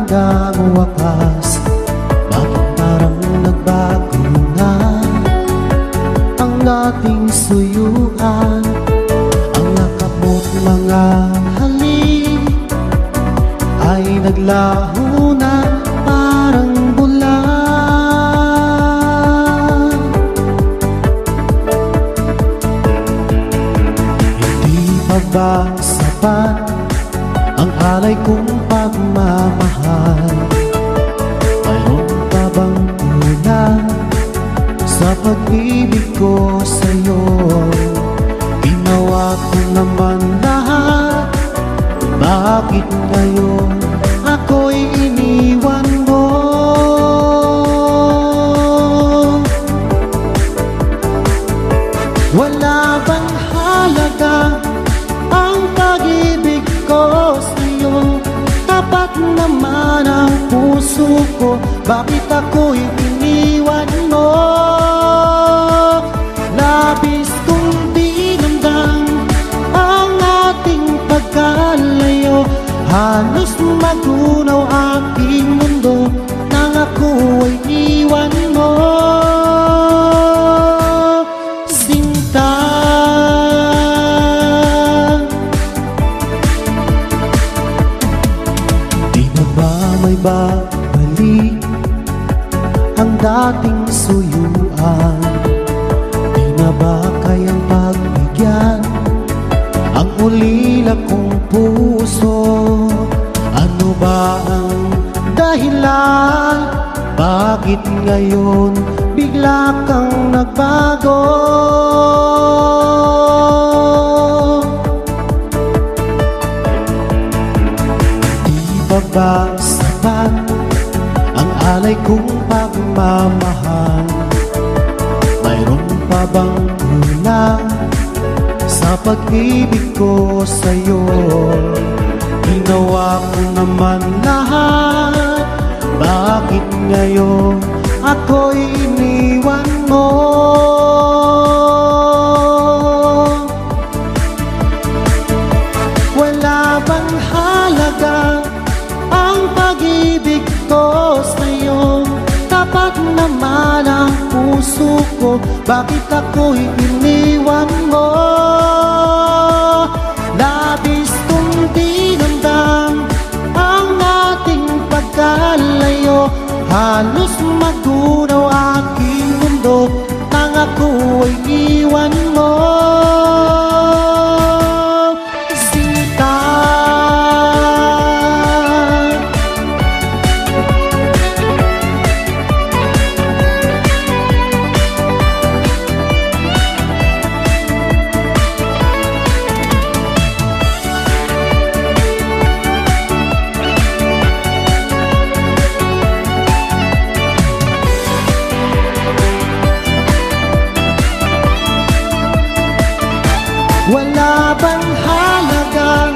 hanggang wakas. Bakit parang nagbago na ang ating suyuan? Ang nakapot mga halik ay naglaho na parang bula. Hindi pa ba sapat ang alay kong pagmamahal? Mayroon pa bang kulang sa pag-ibig ko sa'yo? Ginawa ko naman lahat, bakit ngayon ako'y iniwan mo? Wala bang halaga ang pag-ibig ko sa'yo? Tapat naman ang puso ko, bakit ako'y iniwan mo? Labis kong dinamdam ang ating pagkalayo. Halos magunaw aking mundo nang ako'y iwan mo. Sinta, di na ba may babalik ang dating suyuan? Di na ba kayang pagbigyan ang ulila kong puso? Ano ba ang dahilan? Bakit ngayon bigla kang nagbago? Di pa ba sapat ang alay kong pagmamahal? Mayroon pa bang kulang sa pag-ibig ko sa'yo? Ginawa ko naman lahat, bakit ngayon ako'y iniwan mo? Wala bang halaga ang pag-ibig ko sa'yo? Tapat naman ang puso ko, bakit ako'y iniwan mo? Labis kong dinamdam ang ating pagkalayo. Halos magunaw aking mundo nang ako'y iwan mo. Sinta, wala bang halaga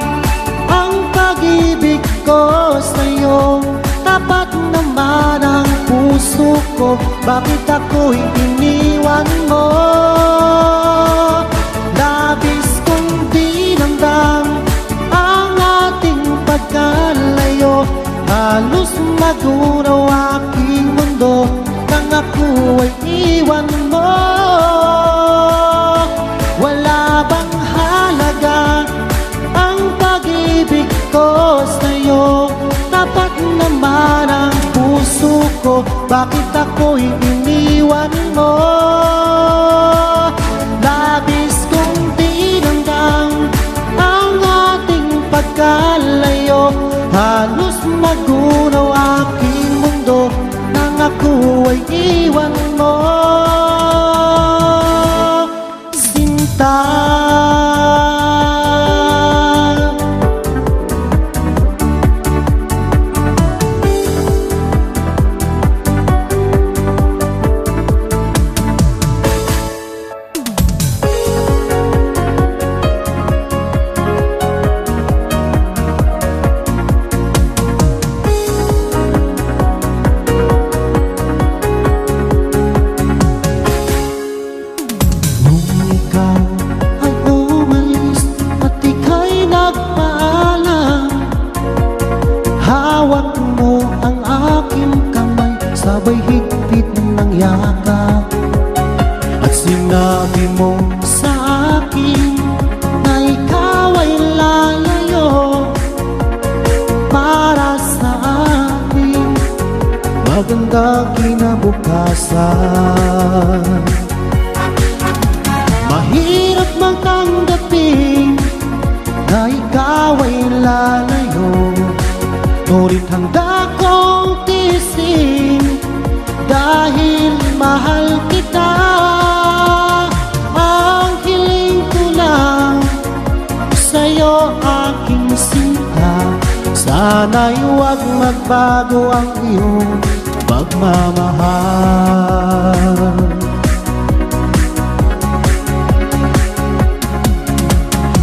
ang pag-ibig ko sa'yo? Tapat naman ang puso ko, bakit ako'y iniwan mo? Labis kong dinamdam ang ating pagkalayo. Halos magunaw aking mundo nang ako'y iwan mo. Wala bang halaga ang pag-ibig ko sa'yo? Tapat naman ang puso ko, bakit ako'y iniwan mo? Labis kong dinamdam ang ating pagkalayo. Halos magunaw aking mundo nang ako'y iwan mo. Sinta, Sinabi mo sa akin na ikaw ay lalayo para sa akin magandang kinabukasan. Mahirap mang tanggapin na ikaw ay lalayo, ngunit handa kong tiisin dahil mahal kita. Ang hiling ko lang sa'yo aking sinta, sana'y huwag magbago ang iyong pagmamahal.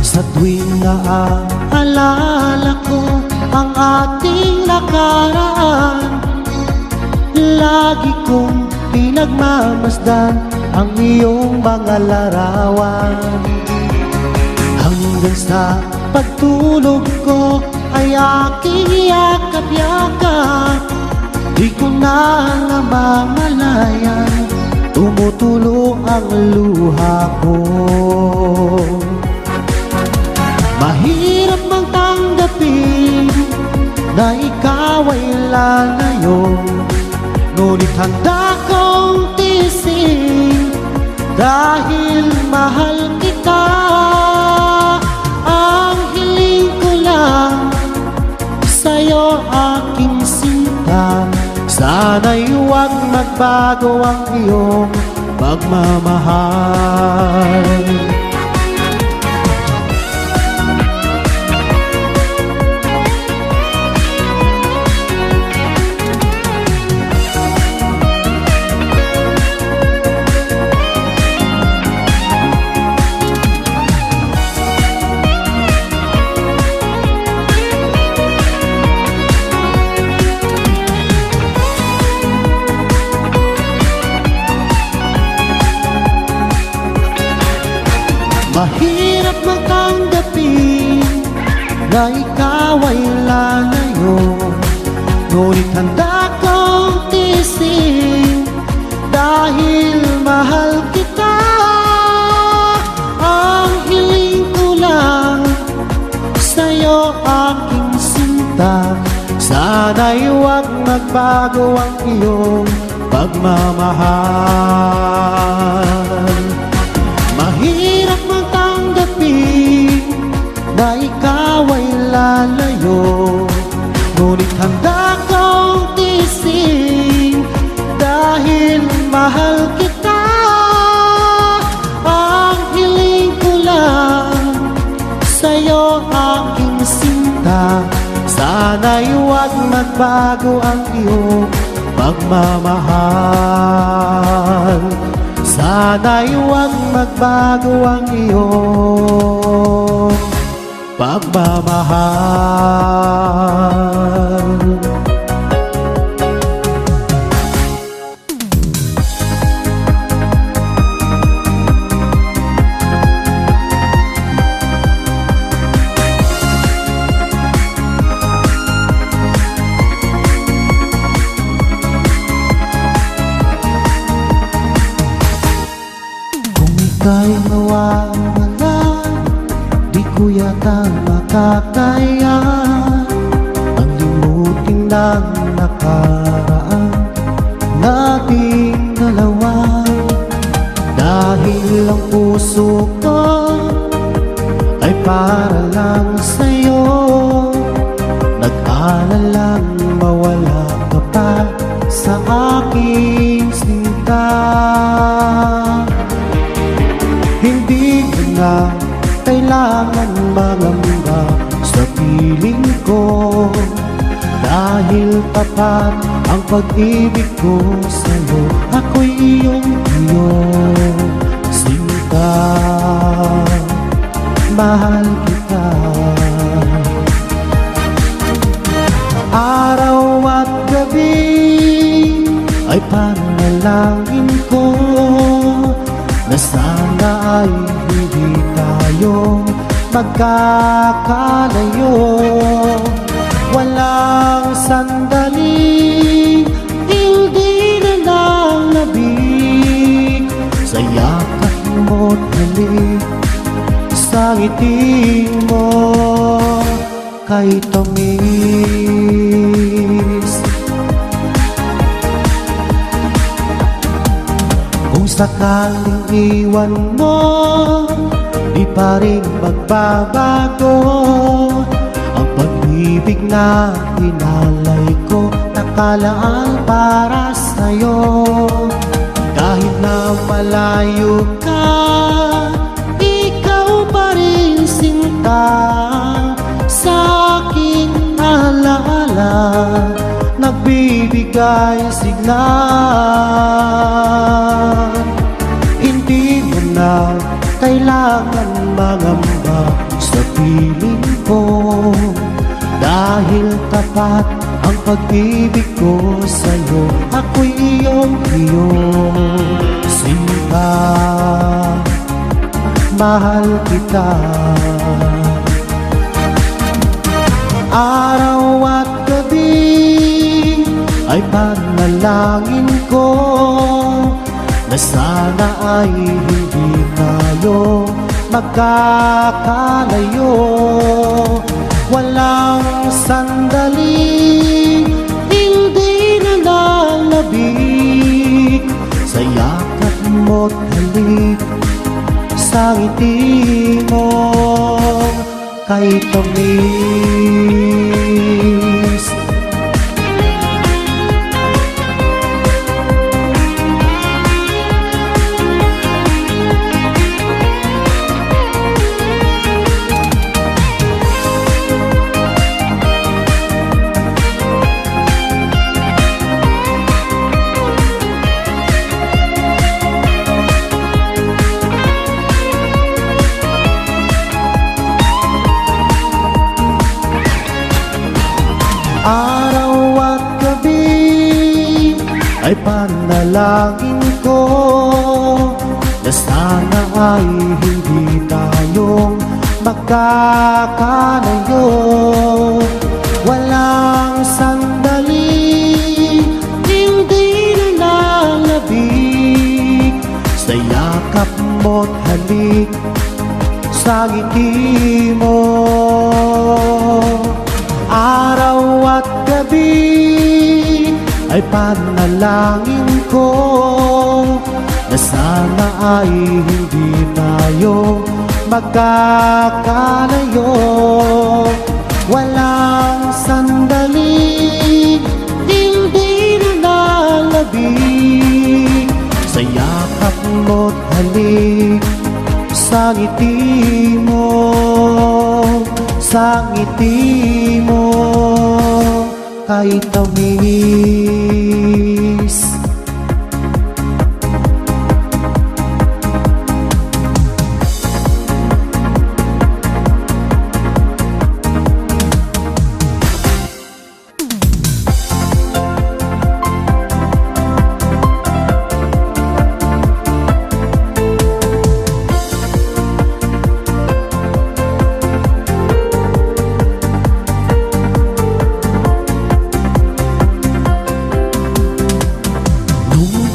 Sa tuwing naaalala ko ang ating nakaraan, lagi kong pinagmamasdan ang iyong mga larawan. Hanggang sa pagtulog ko ay aking yakap-yakap, di ko na namamalayan, tumutulo ang luha ko. Mahirap mang tanggapin na ikaw ay lalayo, ngunit handa kong tiisin dahil mahal kita. Ang hiling ko lang sa'yo aking sinta, sana'y huwag magbago ang iyong pagmamahal. Mahirap magtanggapin na ikaw ay lalayo, ngunit handa kong tiisin dahil mahal kita. Ang hiling ko lang sa'yo aking sinta, sana'y huwag magbago ang iyong pagmamahal. Mahirap magtanggapin na ikaw ay lalayo, ngunit handa kong tiisin dahil mahal kita. Ang hiling ko lang sa'yo aking sinta, sana'y huwag magbago ang iyong pagmamahal. Sana'y huwag magbago ang iyong pagmamahal. Ika'y mawawala, di ko yata makakaya ang limutin ng nakaraan nating dalawa. Dahil ang puso ko ay para lang sa'yo, nag-aalalang mawala ka pa sa aking sinta. Hindi ko na kailangan mangamba sa piling ko, dahil tapat ang pag-ibig ko sa'yo. Ako'y iyong sinta, mahal kita. Araw at gabi ay panalangin ko na sana ay hindi tayo magkakalayo. Walang sandali, hindi na lang labig sa yakap mo't halik sa ngiti mo kay tamis. Kung sakaling iwan mo, di pa rin magbabago ang pag-ibig na inalay ko, nakalaan para sa'yo. Kahit na malayo ka, ikaw pa rin sinta sa aking alaala, nagbibigay sigla. Hindi mo na kailangan mangamba sa piling ko, dahil tapat ang pag-ibig ko sa'yo. Ako'y iyong sinta, mahal kita. Araw at gabi ay panalangin ko na sana ay hindi tayo magkakalayo. Walang sandali hindi na nalabig sa yakap mo't halik sa ngiti mo kay tamis. Araw at gabi ay panalangin ko na sana ay hindi tayo magkakalayo. Walang sandali hindi na nalabig sa yakap mo't halik sa ngiti mo. Araw at gabi ay panalangin ko na sana ay hindi tayo magkakalayo. Walang sandali hindi na nalabig sa yakap mo't halik sa ngiti mo, sa ngiti mo kay tamis.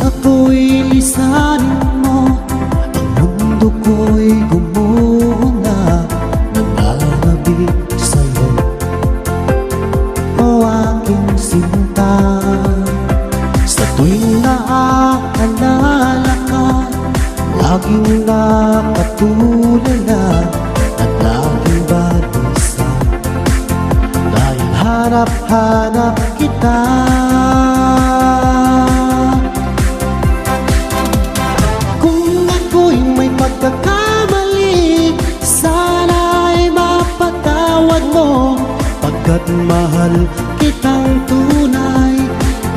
Ako'y lisanin mo, ang mundo ko'y gumuho na, nangangabi sa'yo, o aking sinta. Sa tuwing naaalala ka, laging nakatulala at laging balisa, dahil hanap-hanap kita. Pagkakamali, sana'y mapatawad mo, pagkat mahal kitang tunay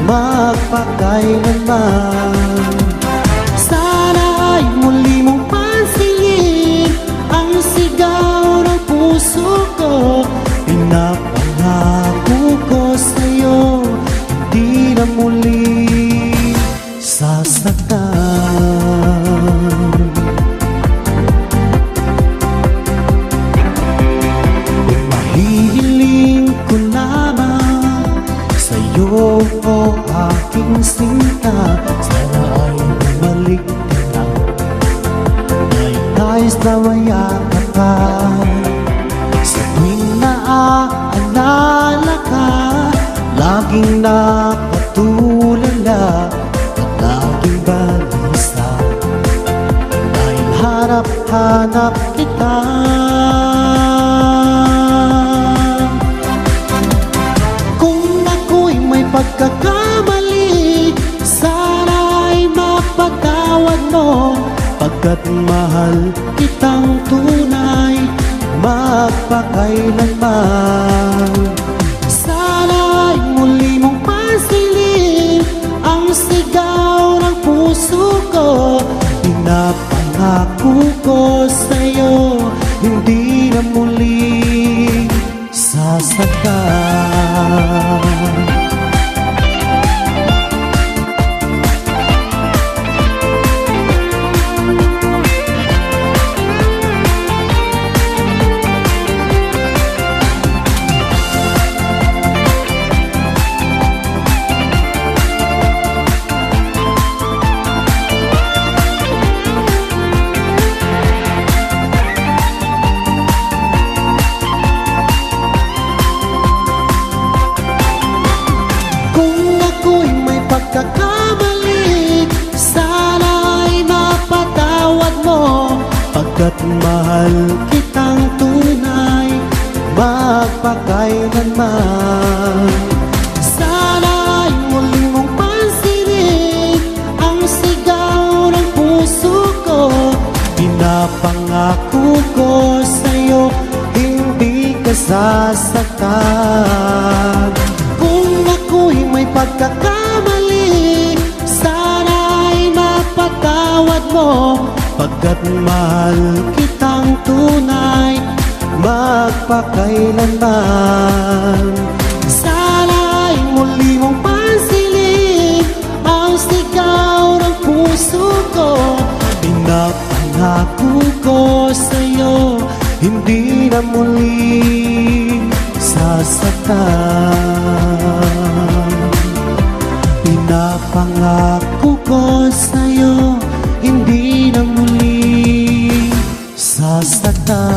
magpakailanman. Sana'y muli mong pansinin ang sigaw ng puso ko, pinapangako ko sa'yo, hindi na muli sasaktan. Hihiling ko lamang sa'yo, o aking sinta, sana ay nais na mayakap ka. Sa tuwing naaalala ka, laging napatulala at laging balisa. Dahil hanap-hanap kita. Kung ako'y may pagkakamali, sana'y mapatawad mo. Pagkat mahal kitang tunay, magpakailanman. Sana'y muli mong pansinin ang sigaw ng puso ko. Pinapangako ko sa'yo, hindi na muli sasaktan. Pagkakamali, sana'y mapatawad mo. Pagkat mahal kitang tunay, magpakailanman. Sana'y muli mong pansinin ang sigaw ng puso ko. Pinapangako ko sa'yo, hindi ka sasaktan. Kung ako'y may pagkakamali, sana'y mapatawad mo. Pagkat mahal kitang tunay, magpakailanman. Sana'y muli mong pansinin ang sigaw ng puso ko. Pinapangako ko sa'yo, hindi na muli sasaktan. Pinapangako ko sa'yo, hindi na muli sasaktan.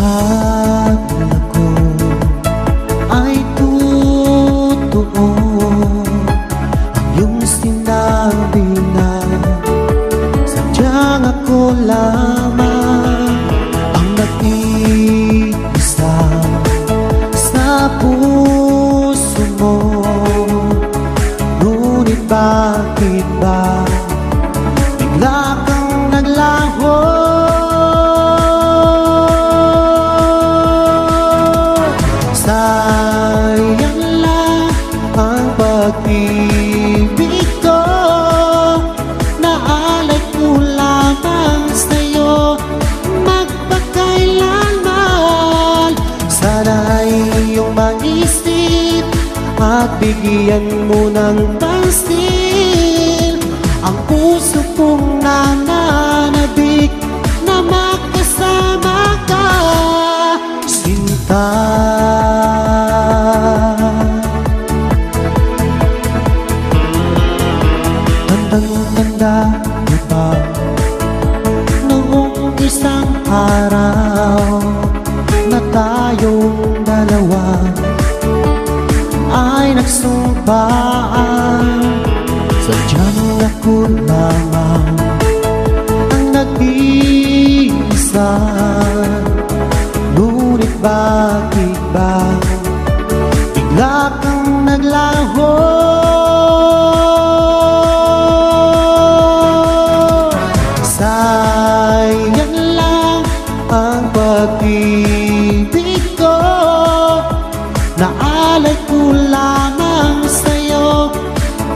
Akala ko ay totoo ang iyong sinabi na sadyang ako lamang ang nag-iisa sa puso mo. Ngunit bakit ba bigla kang naglaho? Sayang lang ang pag-ibig ko, naalay ko lamang sa'yo, magpakailanman. Sana'y iyong maisip at bigyan mo ng pansin ang puso kong nananabik na makasama ka, sinta. Tandang-tanda mo ba noong isang araw na tayong dalawa ay nagsumpaan? Sadyang ako lamang ang nag-iisa. Ngunit bakit ba bigla kang naglaho? Sayang lang ang pag-ibig ko, naalay ko lamang sa'yo,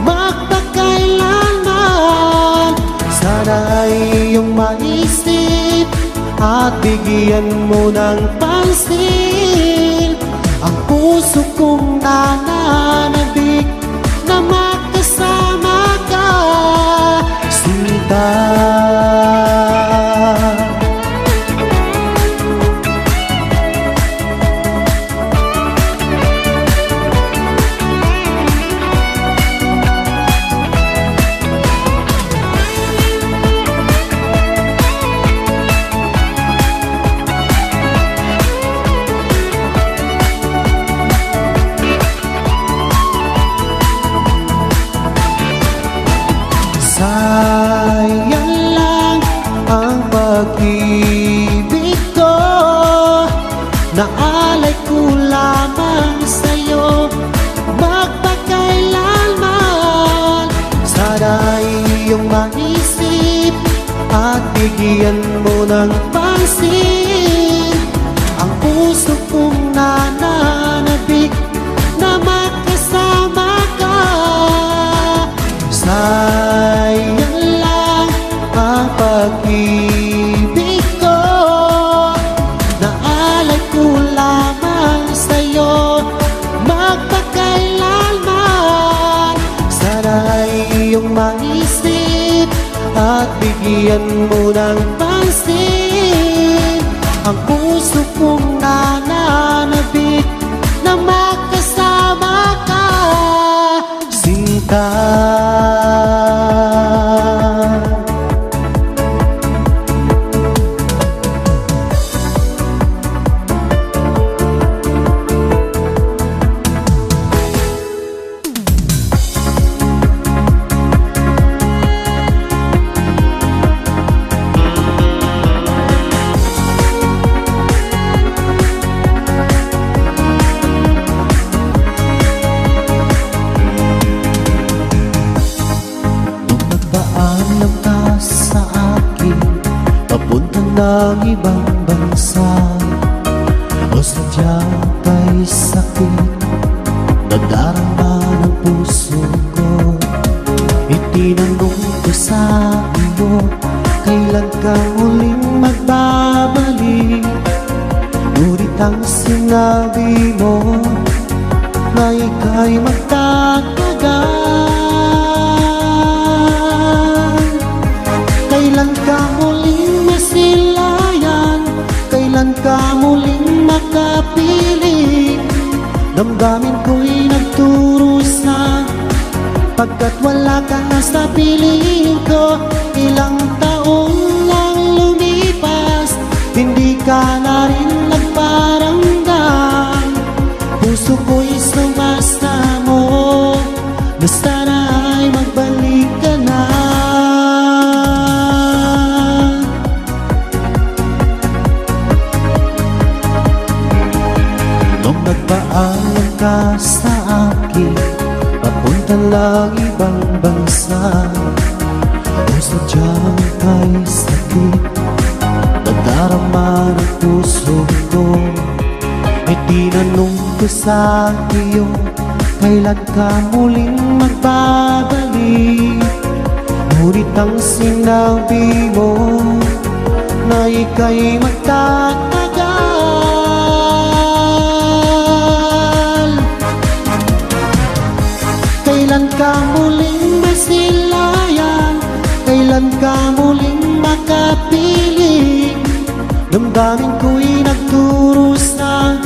magpakailanman. Sana Sana iyong maisip at bigyan mo ng pansin ang puso kong nananabik na makasama ka, sinta. Sayang lang ang pag-ibig ko, naalay ko lamang sa'yo magpakailanman. Sana iyong maisip at bigyan mo ng pansin ang puso kong nananabik na makasama ka. Sayang lang ang pag-ibig ko, naalay ko lamang sa'yo magpakailanman. Sana iyong maisip at bigyan mo ng pansin ang puso kong nananabik na makasama ka, sinta. Ng ibang bansa o sadyang kay sakit nadarama ng puso ko. Itinanong ko sa iyo, kailan ka muling magbabalik? Ngunit ang sinabi mo na ika'y magtatagal. Kailan ka muling masilayan? Kailan ka muling makapiling? Damdamin ko'y nagturusa pagkat wala ka na sa piling ko. Ilang taon lang lumipas, hindi ka na rin nagparamdam. Puso ko'y sumasa mo na sana ay magbalik ka na. Nagpaalam ka sa akin, papunta lang ibang bansa o sadyang kay sakit nadarama ng puso ko. E tinanong ko sa iyo, kailan ka muling magbabalik? Ngunit ang sinabi mo na ika'y magtatagal. Kailan ka muling masilayan? Kailan ka muling makapiling? Damdamin ko'y nagturusa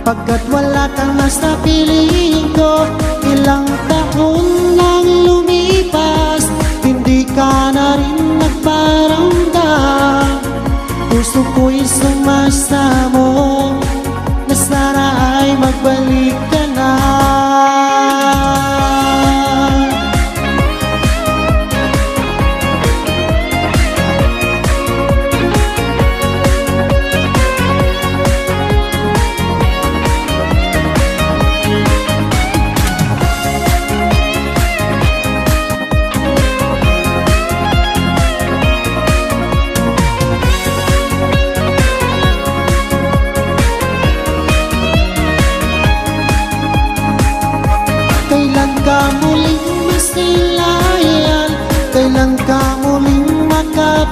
pagkat wala ka na sa piling ko. Ilang taon lang lumipas, hindi ka na rin nagparamdam. Puso ko'y sumasa mo na sana ay magbalik ka na.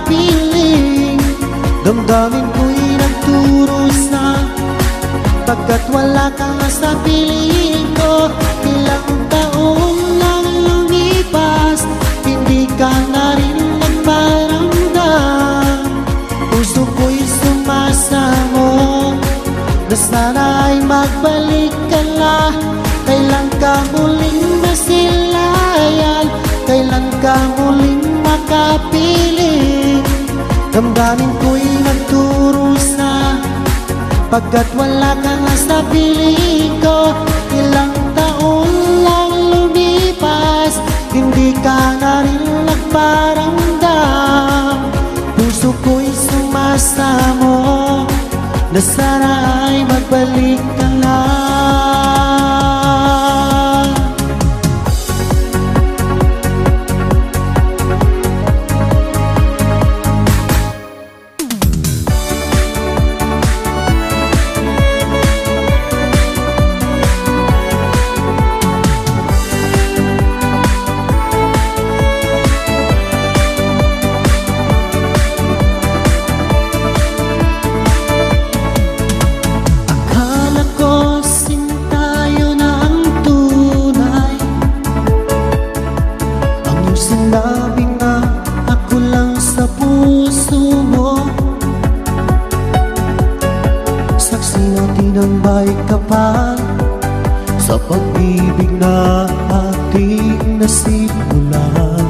makapiling. Damdamin ko'y nagturusa, pagkat wala ka nga sa piling ko. Ilang taon lang lumipas, hindi ka na rin nagparamdam. Puso ko'y sumasamo na sana ay magbalik ka na. Kailan ka muling masilayan, kailan ka muling makapiling. Damdamin ko'y nagturusa, pagkat wala ka nga sa piling ko. Ilang taon lang lumipas, hindi ka na rin nagparamdam. Puso ko'y sumasamo na sana ay magbalik ka na. Sinabi nga ako lang sa puso mo, saksi natin ang may kapal sa pag-ibig na ating nasimulan.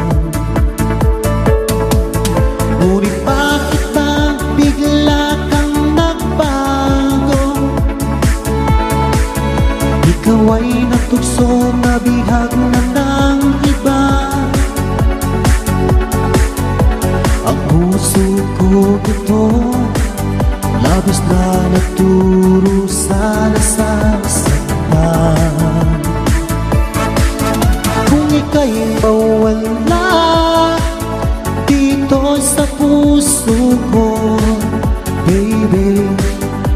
Ngunit bakit ba bigla kang nagbago? Ikaw ay natukso na bihag na ng iba. Ang puso ko ito, labis na nagturusa na sasaktan. Kung ika'y mawala dito sa puso ko, baby,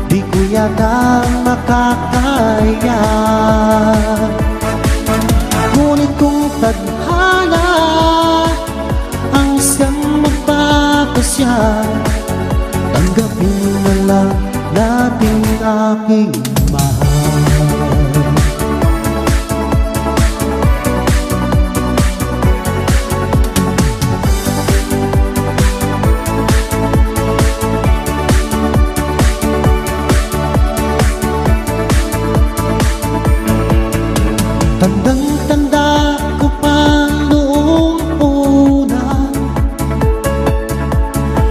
di ko yata makakaya. Ngunit kung tadhana ang siyang magpapasya, tanggapin na lang natin aking mahal. Tandang-tanda ko pa noong una,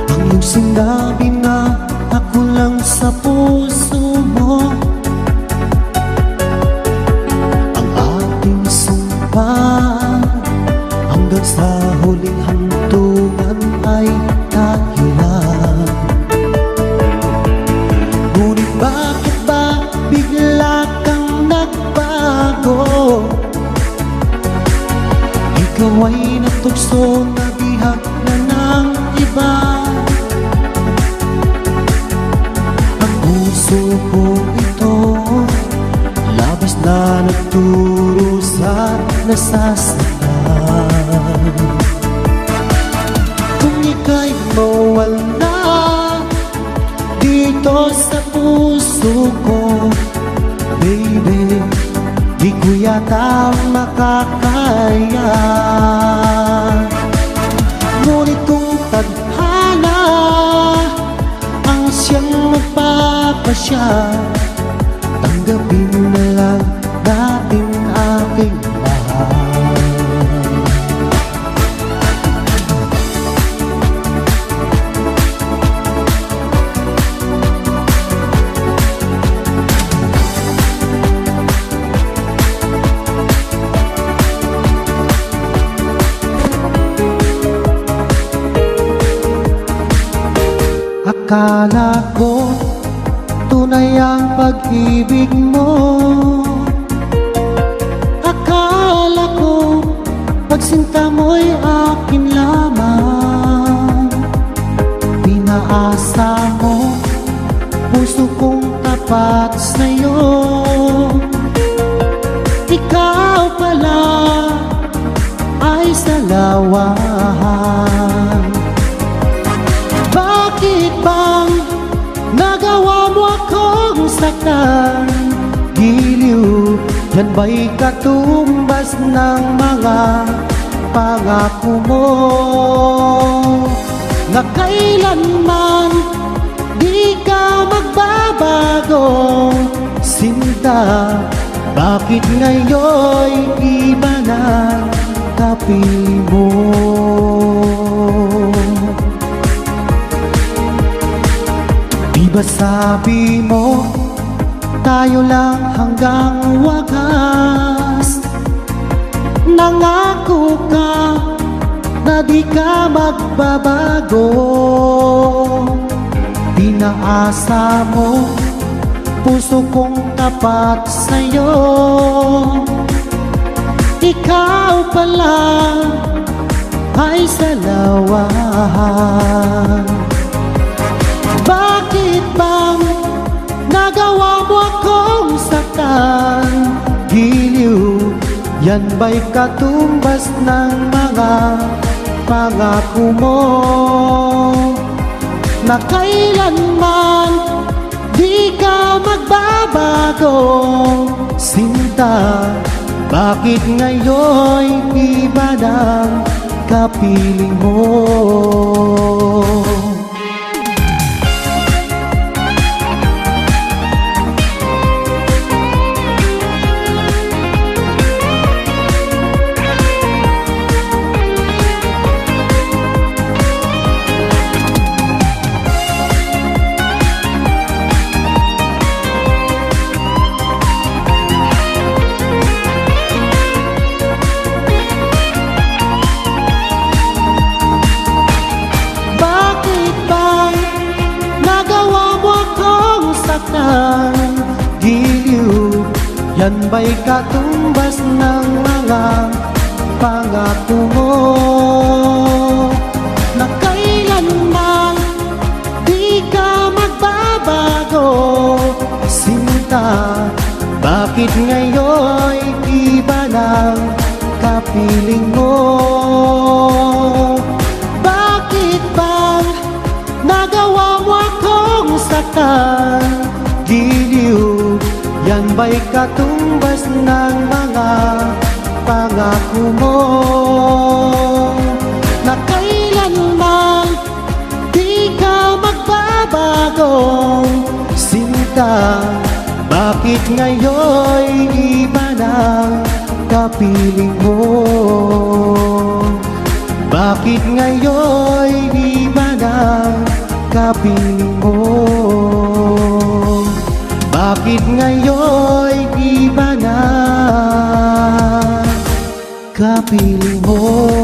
ang iyong sinabi na ako lang sa puso mo. Ang ating sumpa hanggang sa huling hantungan ay tayo lang. Ngunit bakit ba bigla kang nagbago? Ikaw ay natukso na bihag na ng iba. Ang puso ko ito, labis na nagturusa na sasaktan. Kung ika'y mawala dito sa puso ko, baby, di ko yata makakaya. Ngunit kung tadhana ang siyang magpapasya, tanggapin na lang natin aking mahal. Akala ko tunay ang pag-ibig mo. Akala ko pagsinta mo'y akin lamang. Pinaasa mo puso kong tapat sa'yo. Ikaw pala ay salawan. saktan, giliw, yan ba'y katumbas ng mga pangako mo? Na kailanman di ka magbabago, sinta, bakit ngayon'y iba na kapiling mo? Di ba sabi mo, tayo lang hanggang wakas? Nangako ka na di ka magbabago. Pinaasa mo puso kong tapat sa'yo. Ikaw pala ay salawahan. Bakit bang nagawa mo akong saktan? Giliw, yan ba'y katumbas ng mga pangako mo? Na kailanman di ka magbabago, sinta, bakit ngayon'y iba ng kapiling mo? Giliw, yan ba'y katumbas ng mga pangako mo? Na kailanman di ka magbabago, sinta, bakit ngayon'y iba ng kapiling mo? Bakit bang nagawa mo akong saktan? Giliw, yan ba'y katumbas ng mga pangako mo? Na kailanman di ka magbabago, sinta, bakit ngayon'y iba ng kapiling mo? Bakit ngayon'y iba ng kapiling mo? Bakit ngayon'y iba na kapiling mo?